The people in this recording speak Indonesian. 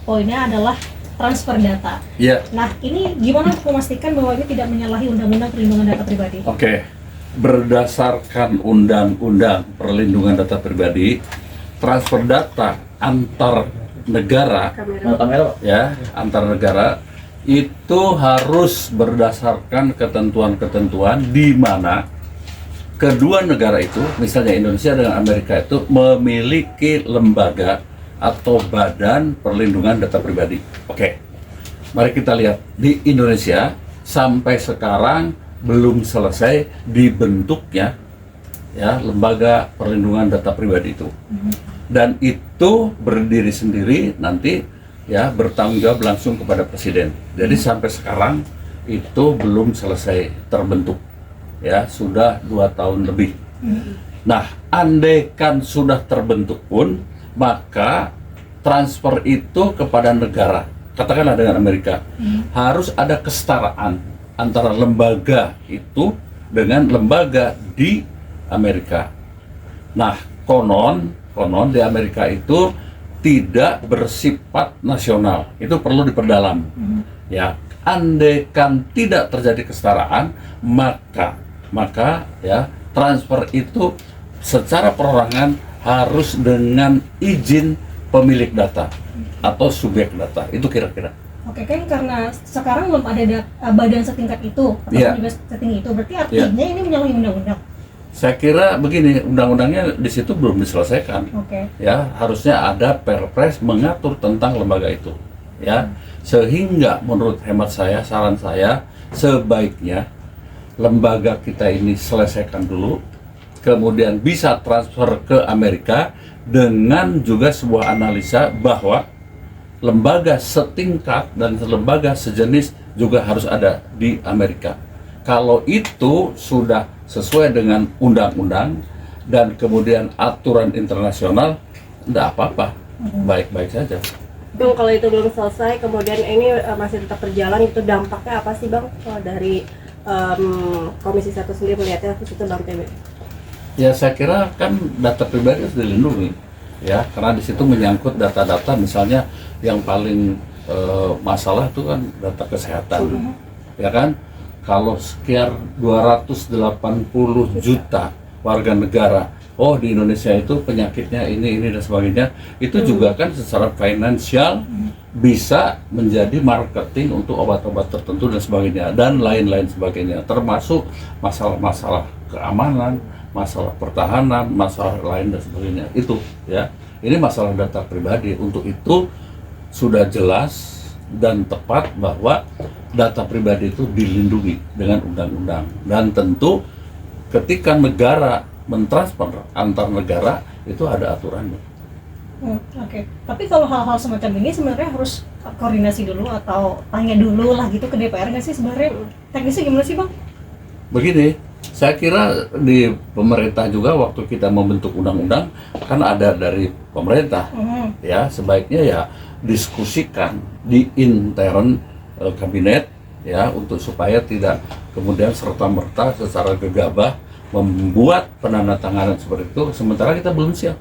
poinnya adalah transfer data. Ya. Nah, ini gimana untuk memastikan bahwa ini tidak menyalahi Undang-Undang Perlindungan Data Pribadi? Oke. Berdasarkan Undang-Undang Perlindungan Data Pribadi, transfer data antar negara, ya, antar negara itu harus berdasarkan ketentuan-ketentuan di mana kedua negara itu, misalnya Indonesia dengan Amerika itu memiliki lembaga atau badan perlindungan data pribadi. Oke, mari kita lihat di Indonesia sampai sekarang belum selesai dibentuknya ya lembaga perlindungan data pribadi itu, dan itu berdiri sendiri nanti ya bertanggung jawab langsung kepada presiden. Jadi sampai sekarang itu belum selesai terbentuk. Ya, sudah 2 tahun lebih. Nah, andaikan sudah terbentuk pun, maka transfer itu kepada negara, katakanlah dengan Amerika, harus ada kesetaraan antara lembaga itu dengan lembaga di Amerika. Nah, konon di Amerika itu tidak bersifat nasional, itu perlu diperdalam. Ya, andaikan tidak terjadi kesetaraan, maka ya transfer itu secara perorangan harus dengan izin pemilik data atau subjek data. Itu kira-kira. Oke, kan karena sekarang belum ada badan setingkat itu atau petugas setinggi itu, berarti artinya ini menyalahi undang-undang. Saya kira begini, undang-undangnya di situ belum diselesaikan. Ya, harusnya ada perpres mengatur tentang lembaga itu. Ya, sehingga menurut hemat saya, saran saya, sebaiknya lembaga kita ini selesaikan dulu, kemudian bisa transfer ke Amerika dengan juga sebuah analisa bahwa lembaga setingkat dan lembaga sejenis juga harus ada di Amerika. Kalau itu sudah sesuai dengan undang-undang dan kemudian aturan internasional, tidak apa-apa, baik-baik saja. Bang, kalau itu belum selesai, kemudian ini masih tetap berjalan, itu dampaknya apa sih Bang dari Komisi 1 sendiri melihatnya ke situ Bang PB? Ya, saya kira kan data pribadi harus dilindungi, ya, karena di situ menyangkut data-data, misalnya yang paling masalah itu kan data kesehatan, ya kan? Kalau sekian 280 juta warga negara, oh di Indonesia itu penyakitnya ini dan sebagainya, itu juga kan secara finansial bisa menjadi marketing untuk obat-obat tertentu dan sebagainya, dan lain-lain sebagainya, termasuk masalah-masalah keamanan, masalah pertahanan, masalah lain dan sebagainya. Itu ya, ini masalah data pribadi. Untuk itu sudah jelas dan tepat bahwa data pribadi itu dilindungi dengan undang-undang, dan tentu ketika negara mentransfer antar negara itu ada aturannya. Oke. Tapi kalau hal-hal semacam ini sebenarnya harus koordinasi dulu atau tanya dulu lah gitu ke DPR nggak sih sebenarnya? Teknisnya gimana sih Bang? Begini, saya kira di pemerintah juga waktu kita membentuk undang-undang kan ada dari pemerintah, ya sebaiknya ya diskusikan di intern kabinet ya, untuk supaya tidak kemudian serta-merta secara gegabah membuat penandatanganan seperti itu sementara kita belum siap.